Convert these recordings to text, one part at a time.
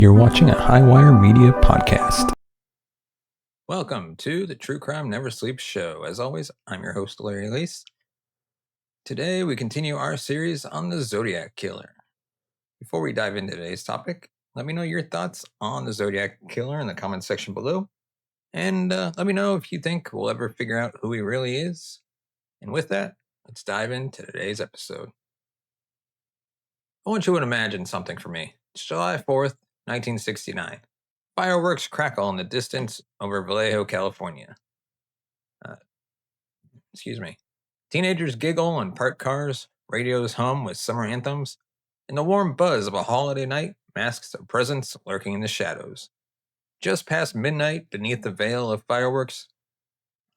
You're watching a Highwire Media podcast. Welcome to the True Crime Never Sleeps show. As always, I'm your host, Larry Lease. Today, we continue our series on the Zodiac Killer. Before we dive into today's topic, let me know your thoughts on the Zodiac Killer in the comment section below. And let me know if you think we'll ever figure out who he really is. And with that, let's dive into today's episode. I want you to imagine something for me. It's July 4th, 1969. Fireworks crackle in the distance over Vallejo, California. Teenagers giggle in parked cars, radios hum with summer anthems, and the warm buzz of a holiday night masks a presence lurking in the shadows. Just past midnight, beneath the veil of fireworks,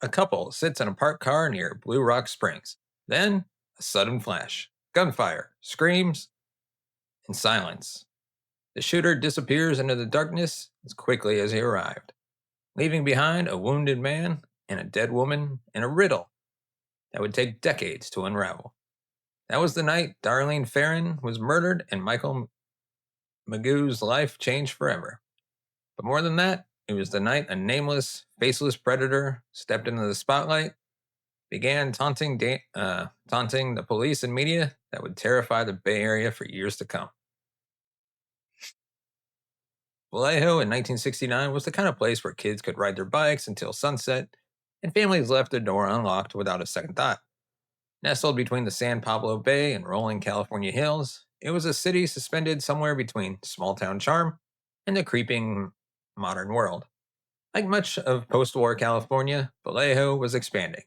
a couple sits in a parked car near Blue Rock Springs. Then, a sudden flash, gunfire, screams, and silence. The shooter disappears into the darkness as quickly as he arrived, leaving behind a wounded man and a dead woman and a riddle that would take decades to unravel. That was the night Darlene Ferrin was murdered and Michael Mageau's life changed forever. But more than that, it was the night a nameless, faceless predator stepped into the spotlight, began taunting the police and media that would terrify the Bay Area for years to come. Vallejo in 1969 was the kind of place where kids could ride their bikes until sunset, and families left their door unlocked without a second thought. Nestled between the San Pablo Bay and rolling California hills, it was a city suspended somewhere between small-town charm and the creeping modern world. Like much of post-war California, Vallejo was expanding.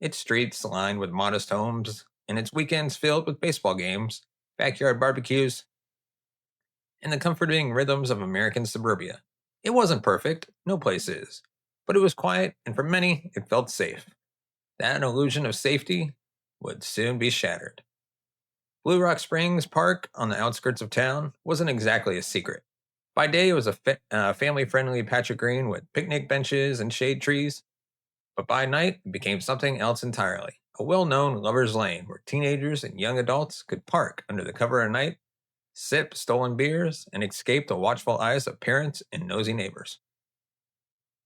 Its streets lined with modest homes, and its weekends filled with baseball games, backyard barbecues, and the comforting rhythms of American suburbia. It wasn't perfect, no place is, but it was quiet, and for many, it felt safe. That illusion of safety would soon be shattered. Blue Rock Springs Park on the outskirts of town wasn't exactly a secret. By day, it was a family-friendly patch of green with picnic benches and shade trees. But by night, it became something else entirely. A well-known lover's lane where teenagers and young adults could park under the cover of night, sip stolen beers, and escape the watchful eyes of parents and nosy neighbors.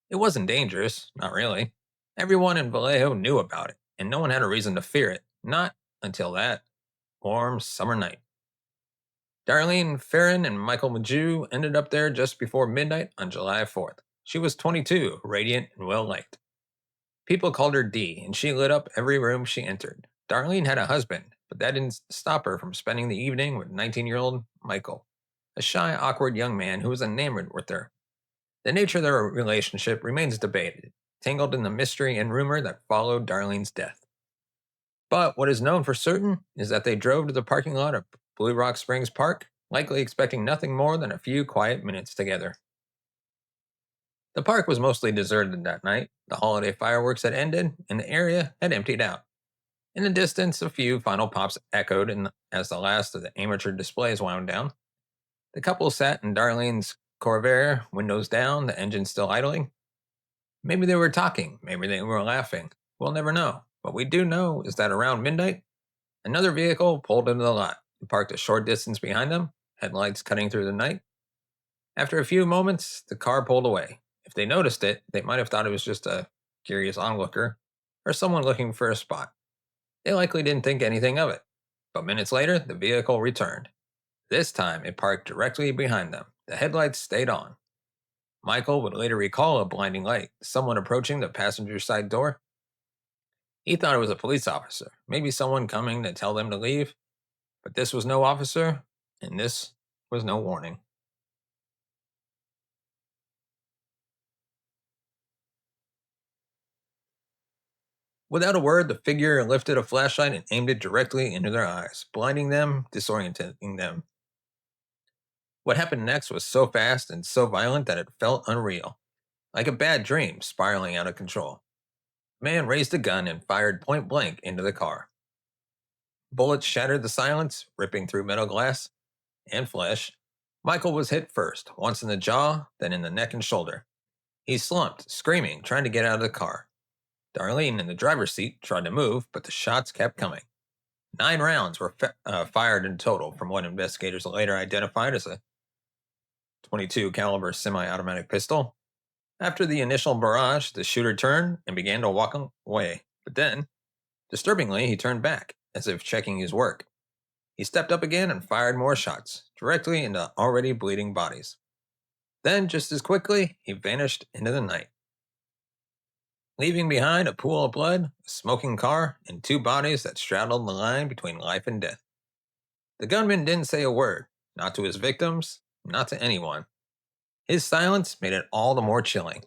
It wasn't dangerous, not really. Everyone in Vallejo knew about it, and no one had a reason to fear it. Not until that warm summer night. Darlene Ferrin and Michael Mageau ended up there just before midnight on July 4th. She was 22, radiant and well-liked. People called her Dee, and she lit up every room she entered. Darlene had a husband, but that didn't stop her from spending the evening with 19-year-old Michael, a shy, awkward young man who was enamored with her. The nature of their relationship remains debated, tangled in the mystery and rumor that followed Darlene's death. But what is known for certain is that they drove to the parking lot of Blue Rock Springs Park, likely expecting nothing more than a few quiet minutes together. The park was mostly deserted that night. The holiday fireworks had ended, and the area had emptied out. In the distance, a few final pops echoed as the last of the amateur displays wound down. The couple sat in Darlene's Corvair, windows down, the engine still idling. Maybe they were talking, maybe they were laughing. We'll never know. What we do know is that around midnight, another vehicle pulled into the lot and parked a short distance behind them, headlights cutting through the night. After a few moments, the car pulled away. If they noticed it, they might have thought it was just a curious onlooker or someone looking for a spot. They likely didn't think anything of it. But minutes later, the vehicle returned. This time, it parked directly behind them. The headlights stayed on. Michael would later recall a blinding light, someone approaching the passenger side door. He thought it was a police officer, maybe someone coming to tell them to leave. But this was no officer, and this was no warning. Without a word, the figure lifted a flashlight and aimed it directly into their eyes, blinding them, disorienting them. What happened next was so fast and so violent that it felt unreal, like a bad dream spiraling out of control. The man raised a gun and fired point blank into the car. Bullets shattered the silence, ripping through metal glass and flesh. Michael was hit first, once in the jaw, then in the neck and shoulder. He slumped, screaming, trying to get out of the car. Darlene, in the driver's seat, tried to move, but the shots kept coming. 9 rounds were fired in total, from what investigators later identified as a .22 caliber semi-automatic pistol. After the initial barrage, the shooter turned and began to walk away. But then, disturbingly, he turned back, as if checking his work. He stepped up again and fired more shots, directly into already bleeding bodies. Then, just as quickly, he vanished into the night, leaving behind a pool of blood, a smoking car, and two bodies that straddled the line between life and death. The gunman didn't say a word, not to his victims, not to anyone. His silence made it all the more chilling.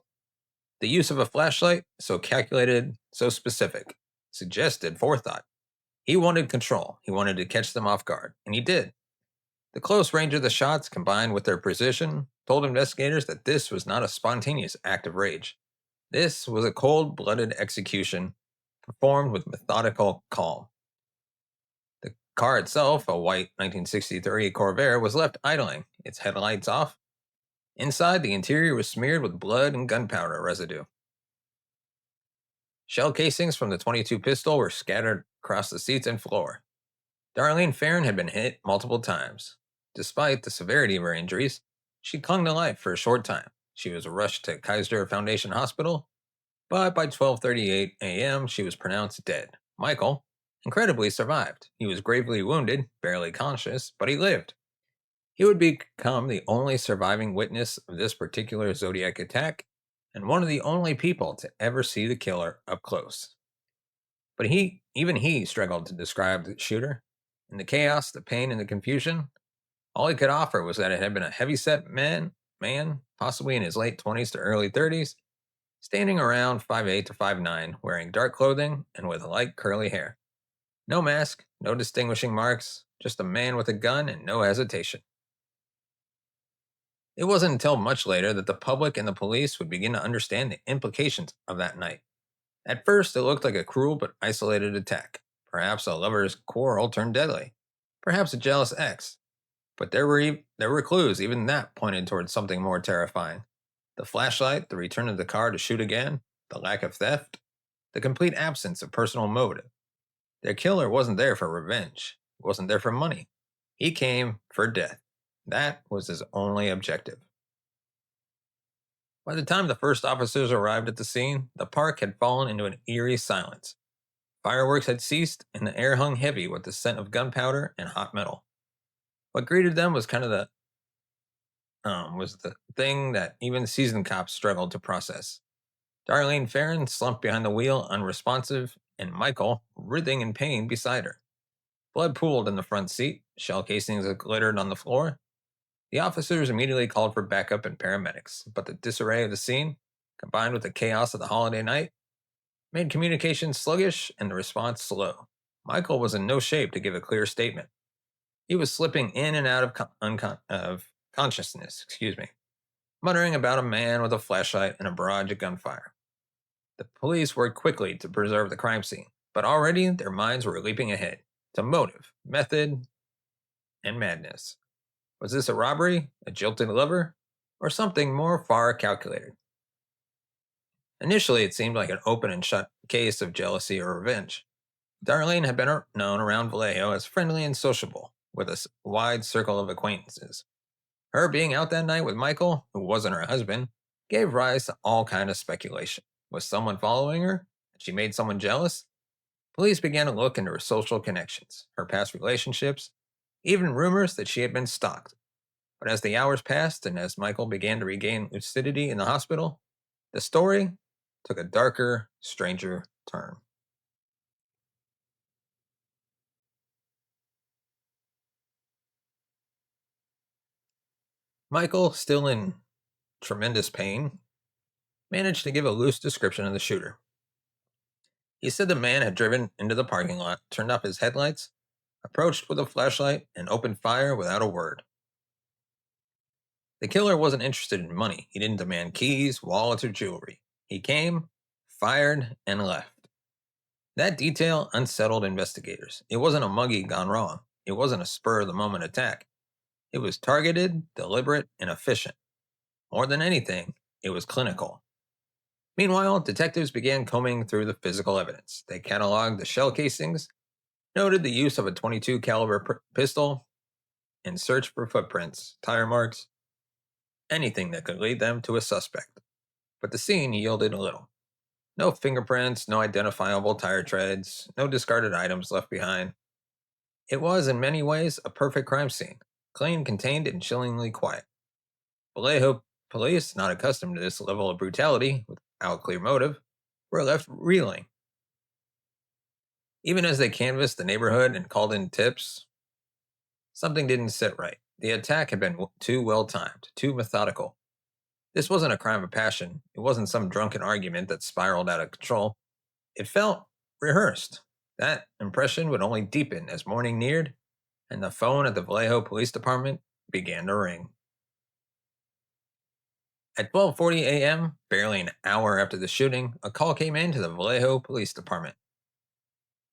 The use of a flashlight, so calculated, so specific, suggested forethought. He wanted control. He wanted to catch them off guard, and he did. The close range of the shots, combined with their precision, told investigators that this was not a spontaneous act of rage. This was a cold-blooded execution performed with methodical calm. The car itself, a white 1963 Corvair, was left idling, its headlights off. Inside, the interior was smeared with blood and gunpowder residue. Shell casings from the .22 pistol were scattered across the seats and floor. Darlene Ferrin had been hit multiple times. Despite the severity of her injuries, she clung to life for a short time. She was rushed to Kaiser Foundation Hospital, but by 12:38 a.m., she was pronounced dead. Michael, incredibly, survived. He was gravely wounded, barely conscious, but he lived. He would become the only surviving witness of this particular Zodiac attack, and one of the only people to ever see the killer up close. But even he struggled to describe the shooter. In the chaos, the pain, and the confusion, all he could offer was that it had been a heavyset man, possibly in his late 20s to early 30s, standing around 5'8 to 5'9, wearing dark clothing and with light curly hair. No mask, no distinguishing marks, just a man with a gun and no hesitation. It wasn't until much later that the public and the police would begin to understand the implications of that night. At first, it looked like a cruel but isolated attack. Perhaps a lover's quarrel turned deadly. Perhaps a jealous ex. But there were clues, even that pointed towards something more terrifying. The flashlight, the return of the car to shoot again, the lack of theft, the complete absence of personal motive. Their killer wasn't there for revenge. He wasn't there for money. He came for death. That was his only objective. By the time the first officers arrived at the scene, the park had fallen into an eerie silence. Fireworks had ceased, and the air hung heavy with the scent of gunpowder and hot metal. What greeted them was the thing that even seasoned cops struggled to process. Darlene Ferrin slumped behind the wheel, unresponsive, and Michael, writhing in pain, beside her. Blood pooled in the front seat, shell casings glittered on the floor. The officers immediately called for backup and paramedics, but the disarray of the scene, combined with the chaos of the holiday night, made communication sluggish and the response slow. Michael was in no shape to give a clear statement. He was slipping in and out of consciousness, muttering about a man with a flashlight and a barrage of gunfire. The police worked quickly to preserve the crime scene, but already their minds were leaping ahead to motive, method, and madness. Was this a robbery, a jilted lover, or something more far calculated? Initially, it seemed like an open and shut case of jealousy or revenge. Darlene had been known around Vallejo as friendly and sociable, with a wide circle of acquaintances. Her being out that night with Michael, who wasn't her husband, gave rise to all kinds of speculation. Was someone following her? Had she made someone jealous? Police began to look into her social connections, her past relationships, even rumors that she had been stalked. But as the hours passed and as Michael began to regain lucidity in the hospital, the story took a darker, stranger turn. Michael, still in tremendous pain, managed to give a loose description of the shooter. He said the man had driven into the parking lot, turned off his headlights, approached with a flashlight, and opened fire without a word. The killer wasn't interested in money. He didn't demand keys, wallets, or jewelry. He came, fired, and left. That detail unsettled investigators. It wasn't a muggy gone wrong. It wasn't a spur-of-the-moment attack. It was targeted, deliberate, and efficient. More than anything, it was clinical. Meanwhile, detectives began combing through the physical evidence. They cataloged the shell casings, noted the use of a .22 caliber pistol, and searched for footprints, tire marks, anything that could lead them to a suspect. But the scene yielded little. No fingerprints, no identifiable tire treads, no discarded items left behind. It was, in many ways, a perfect crime scene, clean, contained, and chillingly quiet. Vallejo police, not accustomed to this level of brutality without clear motive, were left reeling. Even as they canvassed the neighborhood and called in tips, something didn't sit right. The attack had been too well timed, too methodical. This wasn't a crime of passion. It wasn't some drunken argument that spiraled out of control. It felt rehearsed. That impression would only deepen as morning neared and the phone at the Vallejo Police Department began to ring. At 12:40 a.m., barely an hour after the shooting, a call came in to the Vallejo Police Department.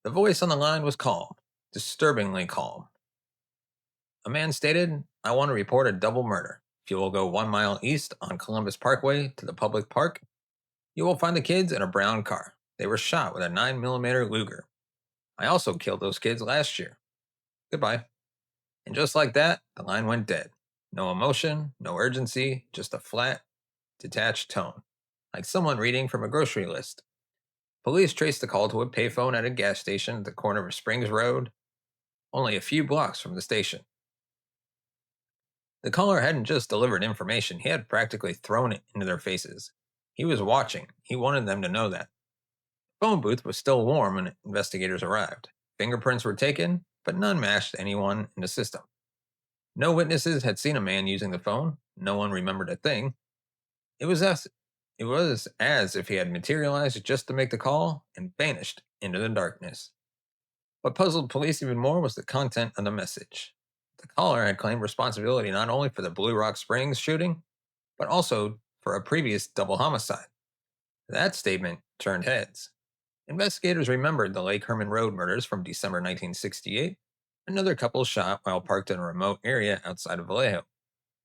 The voice on the line was calm, disturbingly calm. A man stated, "I want to report a double murder. If you will go 1 mile east on Columbus Parkway to the public park, you will find the kids in a brown car. They were shot with a 9mm Luger. I also killed those kids last year. Goodbye." And just like that, the line went dead. No emotion, no urgency, just a flat, detached tone, like someone reading from a grocery list. Police traced the call to a payphone at a gas station at the corner of Springs Road, only a few blocks from the station. The caller hadn't just delivered information, he had practically thrown it into their faces. He was watching. He wanted them to know that. The phone booth was still warm when investigators arrived. Fingerprints were taken, but none matched anyone in the system. No witnesses had seen a man using the phone. No one remembered a thing. It was as if he had materialized just to make the call and vanished into the darkness. What puzzled police even more was the content of the message. The caller had claimed responsibility not only for the Blue Rock Springs shooting, but also for a previous double homicide. That statement turned heads. Investigators remembered the Lake Herman Road murders from December 1968. Another couple shot while parked in a remote area outside of Vallejo.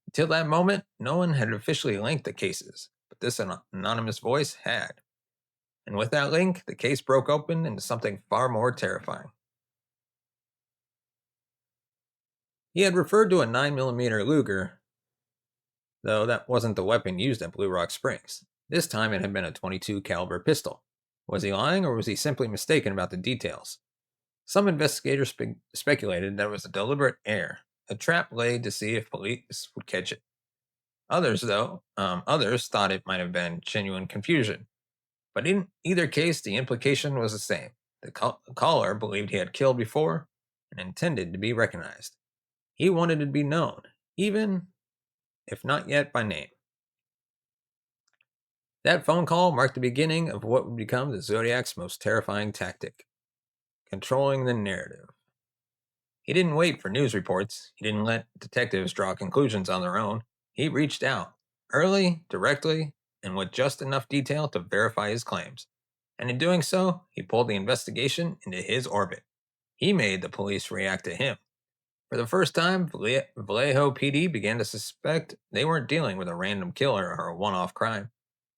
Until that moment, no one had officially linked the cases, but this anonymous voice had. And with that link, the case broke open into something far more terrifying. He had referred to a 9mm Luger, though that wasn't the weapon used at Blue Rock Springs. This time it had been a .22 caliber pistol. Was he lying, or was he simply mistaken about the details? Some investigators speculated that it was a deliberate error, a trap laid to see if police would catch it. Others thought it might have been genuine confusion. But in either case, the implication was the same. The caller believed he had killed before and intended to be recognized. He wanted to be known, even if not yet by name. That phone call marked the beginning of what would become the Zodiac's most terrifying tactic: controlling the narrative. He didn't wait for news reports. He didn't let detectives draw conclusions on their own. He reached out, early, directly, and with just enough detail to verify his claims. And in doing so, he pulled the investigation into his orbit. He made the police react to him. For the first time, Vallejo PD began to suspect they weren't dealing with a random killer or a one-off crime.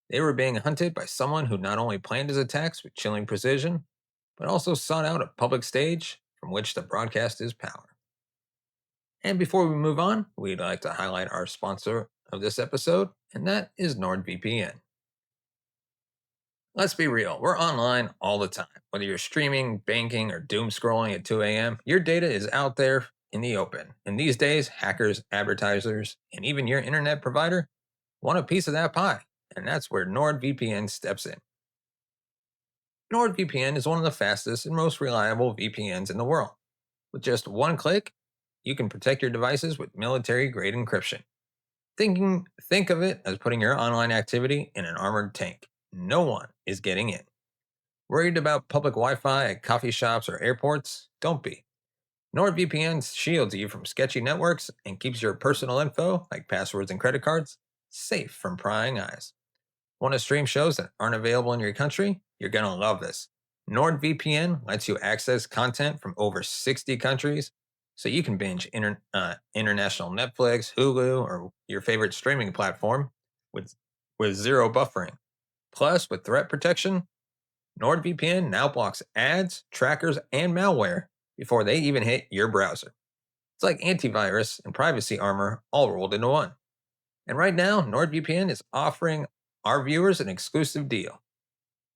They were being hunted by someone who not only planned his attacks with chilling precision, but also sought out a public stage from which to broadcast his power. And before we move on, we'd like to highlight our sponsor of this episode, and that is NordVPN. Let's be real, we're online all the time. Whether you're streaming, banking, or doom scrolling at 2 a.m., your data is out there in the open. And these days, hackers, advertisers, and even your internet provider want a piece of that pie. And that's where NordVPN steps in. NordVPN is one of the fastest and most reliable VPNs in the world. With just one click, you can protect your devices with military-grade encryption. Think of it as putting your online activity in an armored tank. No one is getting in. Worried about public Wi-Fi at coffee shops or airports? Don't be. NordVPN shields you from sketchy networks and keeps your personal info, like passwords and credit cards, safe from prying eyes. Want to stream shows that aren't available in your country? You're going to love this. NordVPN lets you access content from over 60 countries, so you can binge international Netflix, Hulu, or your favorite streaming platform with zero buffering. Plus, with threat protection, NordVPN now blocks ads, trackers, and malware before they even hit your browser. It's like antivirus and privacy armor all rolled into one. And right now, NordVPN is offering our viewers an exclusive deal.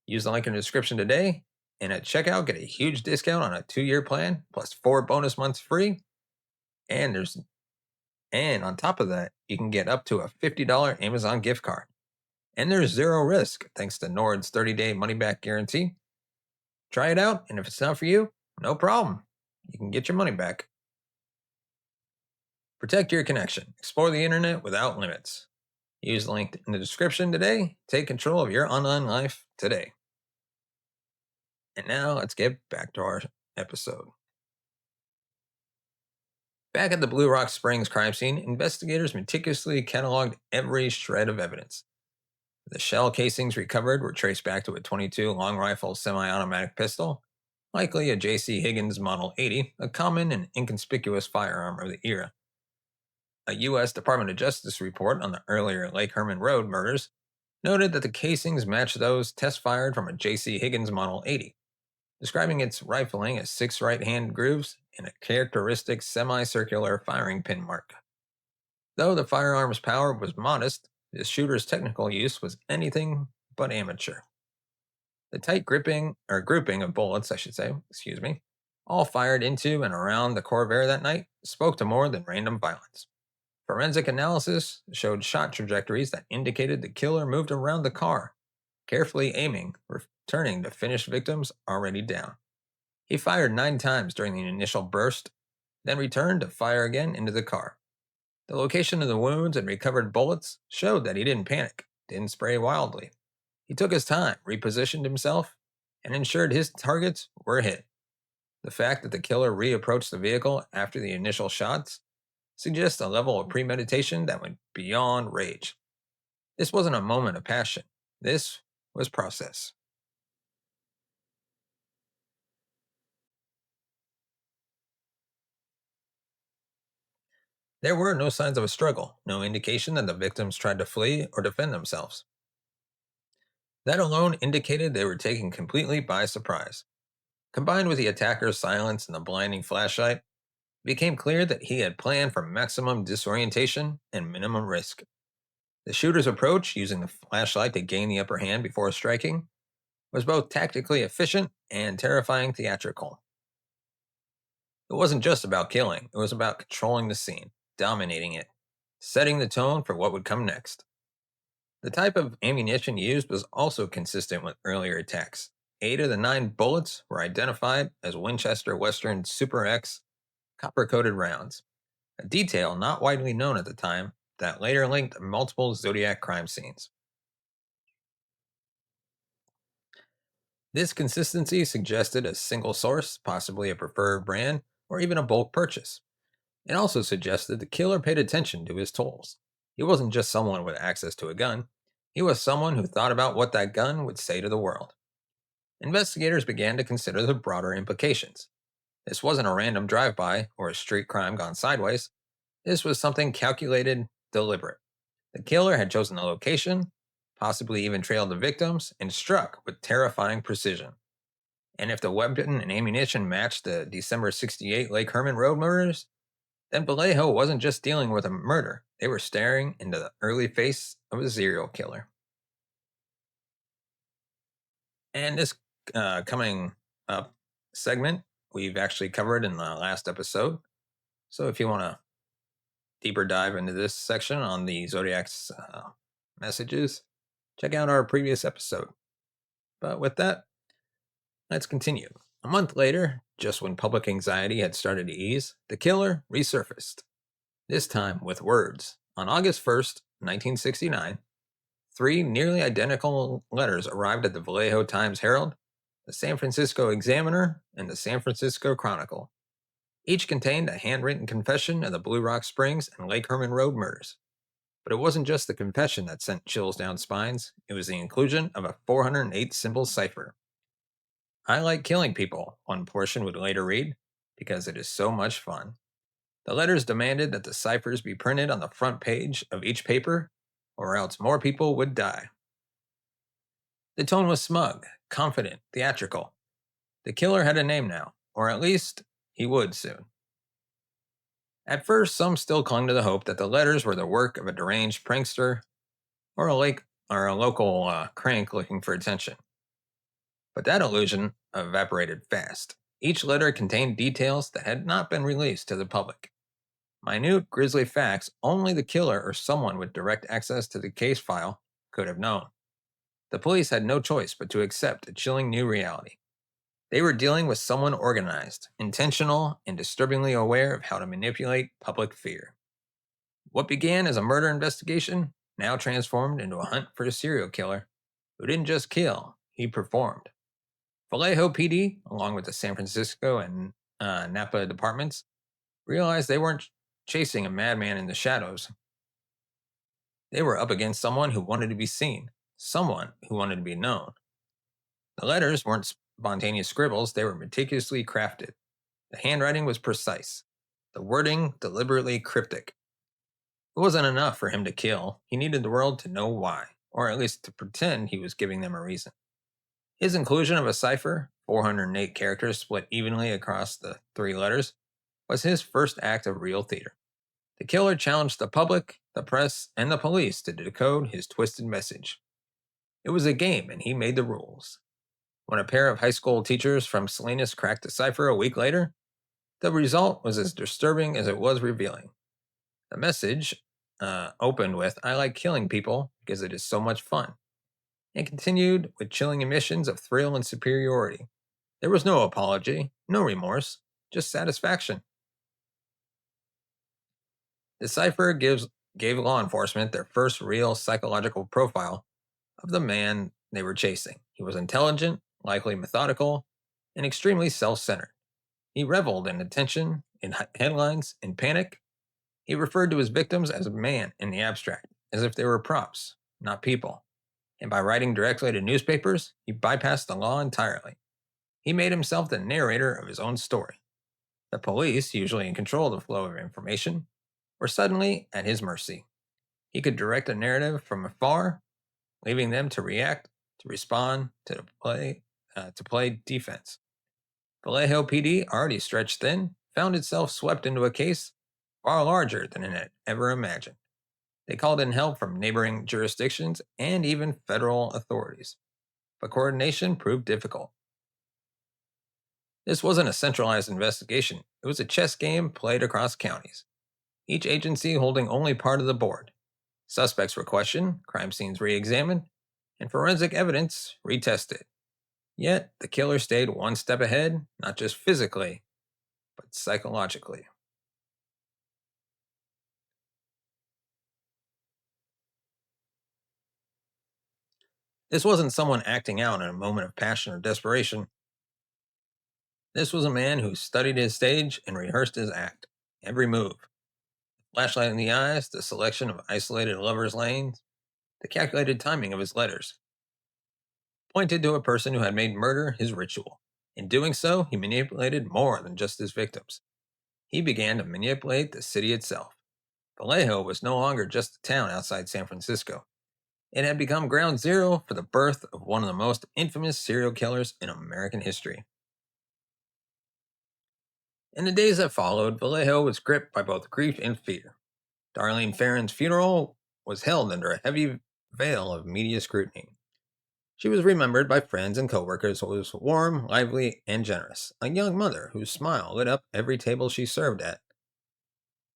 Use the link in the description today, and at checkout, get a huge discount on a 2-year plan plus 4 bonus months free. And on top of that, you can get up to a $50 Amazon gift card. And there's zero risk thanks to Nord's 30-day money-back guarantee. Try it out, and if it's not for you, no problem. You can get your money back. Protect your connection. Explore the internet without limits. Use the link in the description today. Take control of your online life today. And now let's get back to our episode. Back at the Blue Rock Springs crime scene, investigators meticulously cataloged every shred of evidence. The shell casings recovered were traced back to a .22 long rifle semi-automatic pistol, likely a J.C. Higgins Model 80, a common and inconspicuous firearm of the era. A U.S. Department of Justice report on the earlier Lake Herman Road murders noted that the casings matched those test fired from a J.C. Higgins Model 80, describing its rifling as 6 right-hand grooves and a characteristic semicircular firing pin mark. Though the firearm's power was modest, the shooter's technical use was anything but amateur. The tight grouping of bullets, all fired into and around the Corvair that night, spoke to more than random violence. Forensic analysis showed shot trajectories that indicated the killer moved around the car, carefully aiming, returning to finish victims already down. He fired 9 times during the initial burst, then returned to fire again into the car. The location of the wounds and recovered bullets showed that he didn't panic, didn't spray wildly. He took his time, repositioned himself, and ensured his targets were hit. The fact that the killer reapproached the vehicle after the initial shots suggests a level of premeditation that went beyond rage. This wasn't a moment of passion. This was process. There were no signs of a struggle, no indication that the victims tried to flee or defend themselves. That alone indicated they were taken completely by surprise. Combined with the attacker's silence and the blinding flashlight, it became clear that he had planned for maximum disorientation and minimum risk. The shooter's approach, using the flashlight to gain the upper hand before striking, was both tactically efficient and terrifying theatrical. It wasn't just about killing, it was about controlling the scene, dominating it, setting the tone for what would come next. The type of ammunition used was also consistent with earlier attacks. 8 of the 9 bullets were identified as Winchester Western Super X copper-coated rounds, a detail not widely known at the time that later linked multiple Zodiac crime scenes. This consistency suggested a single source, possibly a preferred brand, or even a bulk purchase. It also suggested the killer paid attention to his tools. He wasn't just someone with access to a gun, he was someone who thought about what that gun would say to the world. Investigators began to consider the broader implications. This wasn't a random drive-by or a street crime gone sideways. This was something calculated, deliberate. The killer had chosen a location, possibly even trailed the victims, and struck with terrifying precision. And if the weapon and ammunition matched the December 68 Lake Herman Road murders, then Vallejo wasn't just dealing with a murder. They were staring into the early face of a serial killer. And this coming up segment, we've actually covered in the last episode. So if you want to deeper dive into this section on the Zodiac's messages, check out our previous episode. But with that, let's continue. A month later, just when public anxiety had started to ease, the killer resurfaced. This time with words. On August 1st, 1969, 3 nearly identical letters arrived at the Vallejo Times-Herald, the San Francisco Examiner, and the San Francisco Chronicle. Each contained a handwritten confession of the Blue Rock Springs and Lake Herman Road murders. But it wasn't just the confession that sent chills down spines, it was the inclusion of a 408-symbol cipher. "I like killing people," one portion would later read, "because it is so much fun." The letters demanded that the ciphers be printed on the front page of each paper, or else more people would die. The tone was smug, confident, theatrical. The killer had a name now, or at least he would soon. At first, some still clung to the hope that the letters were the work of a deranged prankster or a local crank looking for attention. But that illusion evaporated fast. Each letter contained details that had not been released to the public. Minute, grisly facts only the killer or someone with direct access to the case file could have known. The police had no choice but to accept a chilling new reality. They were dealing with someone organized, intentional, and disturbingly aware of how to manipulate public fear. What began as a murder investigation now transformed into a hunt for a serial killer who didn't just kill, he performed. Vallejo PD, along with the San Francisco and Napa departments, realized they weren't chasing a madman in the shadows. They were up against someone who wanted to be seen, someone who wanted to be known. The letters weren't spontaneous scribbles, they were meticulously crafted. The handwriting was precise, the wording deliberately cryptic. It wasn't enough for him to kill, he needed the world to know why, or at least to pretend he was giving them a reason. His inclusion of a cipher, 408 characters split evenly across the three letters, was his first act of real theater. The killer challenged the public, the press, and the police to decode his twisted message. It was a game, and he made the rules. When a pair of high school teachers from Salinas cracked the cipher a week later, the result was as disturbing as it was revealing. The message opened with, "I like killing people because it is so much fun," and continued with chilling emissions of thrill and superiority. There was no apology, no remorse, just satisfaction. The cipher gave law enforcement their first real psychological profile of the man they were chasing. He was intelligent, likely methodical, and extremely self-centered. He reveled in attention, in headlines, in panic. He referred to his victims as a man in the abstract, as if they were props, not people. And by writing directly to newspapers, he bypassed the law entirely. He made himself the narrator of his own story. The police, usually in control of the flow of information, were suddenly at his mercy. He could direct a narrative from afar, leaving them to react, to respond, to play defense. Vallejo PD, already stretched thin, found itself swept into a case far larger than it had ever imagined. They called in help from neighboring jurisdictions and even federal authorities, but coordination proved difficult. This wasn't a centralized investigation, it was a chess game played across counties, each agency holding only part of the board. Suspects were questioned, crime scenes re examined, and forensic evidence retested. Yet, the killer stayed one step ahead, not just physically, but psychologically. This wasn't someone acting out in a moment of passion or desperation. This was a man who studied his stage and rehearsed his act. Every move. Flashlight in the eyes, the selection of isolated lovers' lanes, the calculated timing of his letters, pointed to a person who had made murder his ritual. In doing so, he manipulated more than just his victims. He began to manipulate the city itself. Vallejo was no longer just a town outside San Francisco. It had become ground zero for the birth of one of the most infamous serial killers in American history. In the days that followed, Vallejo was gripped by both grief and fear. Darlene Ferrin's funeral was held under a heavy veil of media scrutiny. She was remembered by friends and coworkers as warm, lively, and generous, a young mother whose smile lit up every table she served at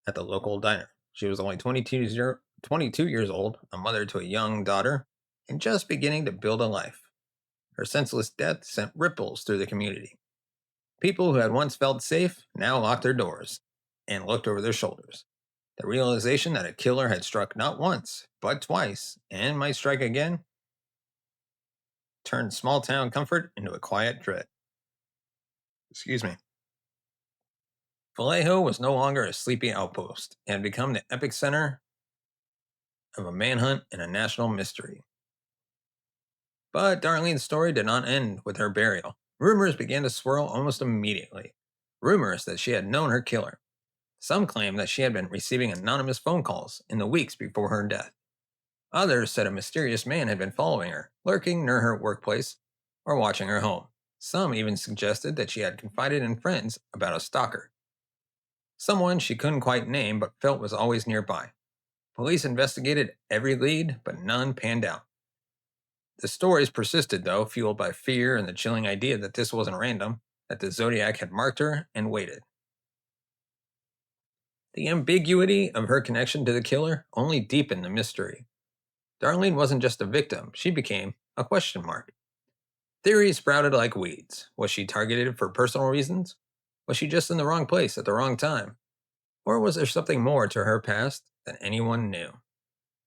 the local diner. She was only 22 years old, a mother to a young daughter, and just beginning to build a life. Her senseless death sent ripples through the community. People who had once felt safe now locked their doors and looked over their shoulders. The realization that a killer had struck not once, but twice, and might strike again, turned small town comfort into a quiet dread. Excuse me. Vallejo was no longer a sleepy outpost. It had become the epic center of a manhunt and a national mystery. But Darlene's story did not end with her burial. Rumors began to swirl almost immediately. Rumors that she had known her killer. Some claimed that she had been receiving anonymous phone calls in the weeks before her death. Others said a mysterious man had been following her, lurking near her workplace, or watching her home. Some even suggested that she had confided in friends about a stalker. someone she couldn't quite name but felt was always nearby. Police investigated every lead, but none panned out. The stories persisted, though, fueled by fear and the chilling idea that this wasn't random, that the Zodiac had marked her and waited. The ambiguity of her connection to the killer only deepened the mystery. Darlene wasn't just a victim, she became a question mark. Theories sprouted like weeds. Was she targeted for personal reasons? Was she just in the wrong place at the wrong time? Or was there something more to her past than anyone knew?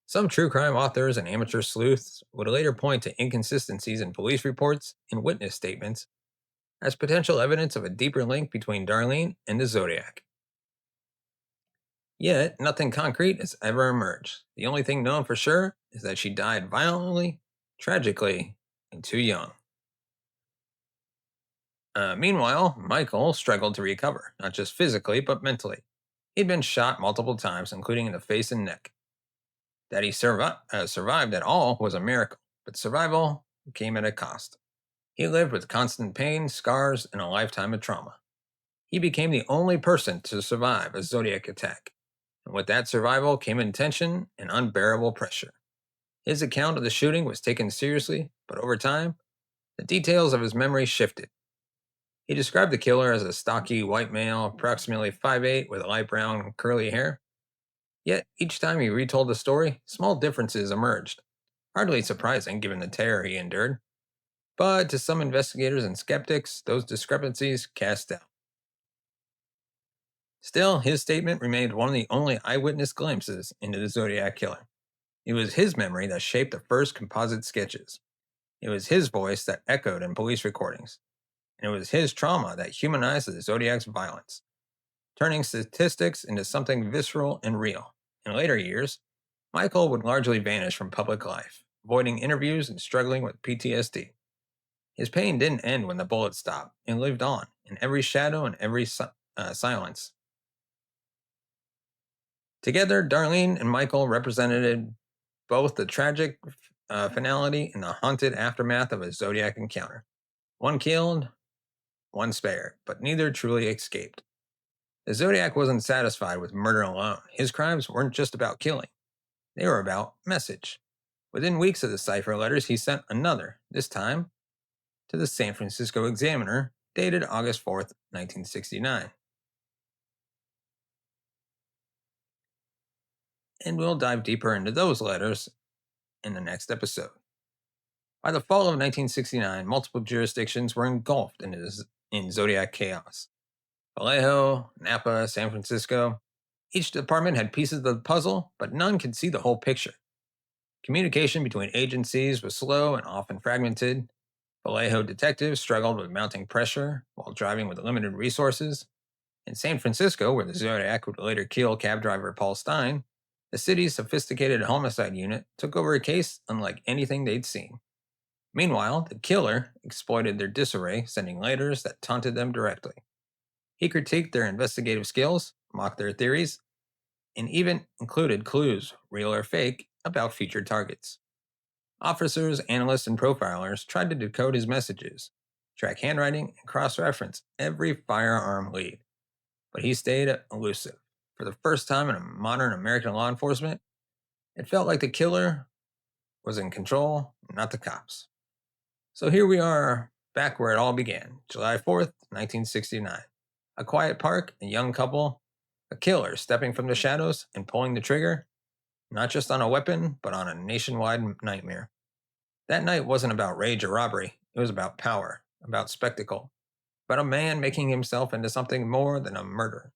Some true crime authors and amateur sleuths would later point to inconsistencies in police reports and witness statements as potential evidence of a deeper link between Darlene and the Zodiac. Yet, nothing concrete has ever emerged. The only thing known for sure is that she died violently, tragically, and too young. Meanwhile, Michael struggled to recover, not just physically, but mentally. He'd been shot multiple times, including in the face and neck. That he survived at all was a miracle, but survival came at a cost. He lived with constant pain, scars, and a lifetime of trauma. He became the only person to survive a Zodiac attack, and with that survival came intention and unbearable pressure. His account of the shooting was taken seriously, but over time, the details of his memory shifted. He described the killer as a stocky white male, approximately 5'8", with light brown curly hair. Yet, each time he retold the story, small differences emerged. Hardly surprising given the terror he endured. But to some investigators and skeptics, those discrepancies cast doubt. Still, his statement remained one of the only eyewitness glimpses into the Zodiac killer. It was his memory that shaped the first composite sketches. It was his voice that echoed in police recordings. And it was his trauma that humanized the Zodiac's violence, turning statistics into something visceral and real. In later years, Michael would largely vanish from public life, avoiding interviews and struggling with PTSD. His pain didn't end when the bullet stopped. It lived on, in every shadow and every silence. Together, Darlene and Michael represented both the tragic finality and the haunted aftermath of a Zodiac encounter. One killed, one spared, but neither truly escaped. The Zodiac wasn't satisfied with murder alone. His crimes weren't just about killing. They were about message. Within weeks of the cipher letters, he sent another, this time to the San Francisco Examiner, dated August 4th, 1969. And we'll dive deeper into those letters in the next episode. By the fall of 1969, multiple jurisdictions were engulfed in Zodiac chaos. Vallejo, Napa, San Francisco. Each department had pieces of the puzzle, but none could see the whole picture. Communication between agencies was slow and often fragmented. Vallejo detectives struggled with mounting pressure while driving with limited resources. In San Francisco, where the Zodiac would later kill cab driver Paul Stein, the city's sophisticated homicide unit took over a case unlike anything they'd seen. Meanwhile, the killer exploited their disarray, sending letters that taunted them directly. He critiqued their investigative skills, mocked their theories, and even included clues, real or fake, about future targets. Officers, analysts, and profilers tried to decode his messages, track handwriting, and cross-reference every firearm lead. But he stayed elusive. For the first time in modern American law enforcement, it felt like the killer was in control, not the cops. So here we are, back where it all began, July 4th, 1969. A quiet park, a young couple, a killer stepping from the shadows and pulling the trigger, not just on a weapon, but on a nationwide nightmare. That night wasn't about rage or robbery. It was about power, about spectacle, about a man making himself into something more than a murderer.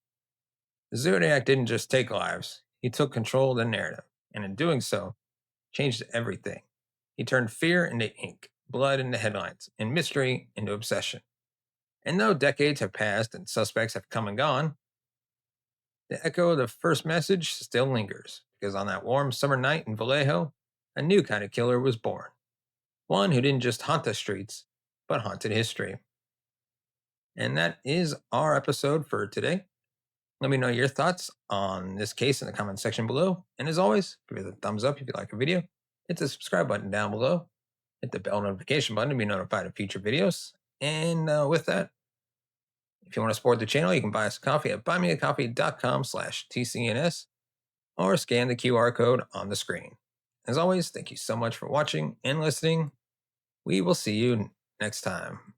The Zodiac didn't just take lives, he took control of the narrative, and in doing so, changed everything. He turned fear into ink, blood into headlines, and mystery into obsession. And though decades have passed and suspects have come and gone, the echo of the first message still lingers, because on that warm summer night in Vallejo, a new kind of killer was born. One who didn't just haunt the streets, but haunted history. And that is our episode for today. Let me know your thoughts on this case in the comment section below. And as always, give it a thumbs up if you like a video. Hit the subscribe button down below. Hit the bell notification button to be notified of future videos. And with that, If you want to support the channel, you can buy us a coffee at buymeacoffee.com/TCNS or scan the QR code on the screen. As always, thank you so much for watching and listening. We will see you next time.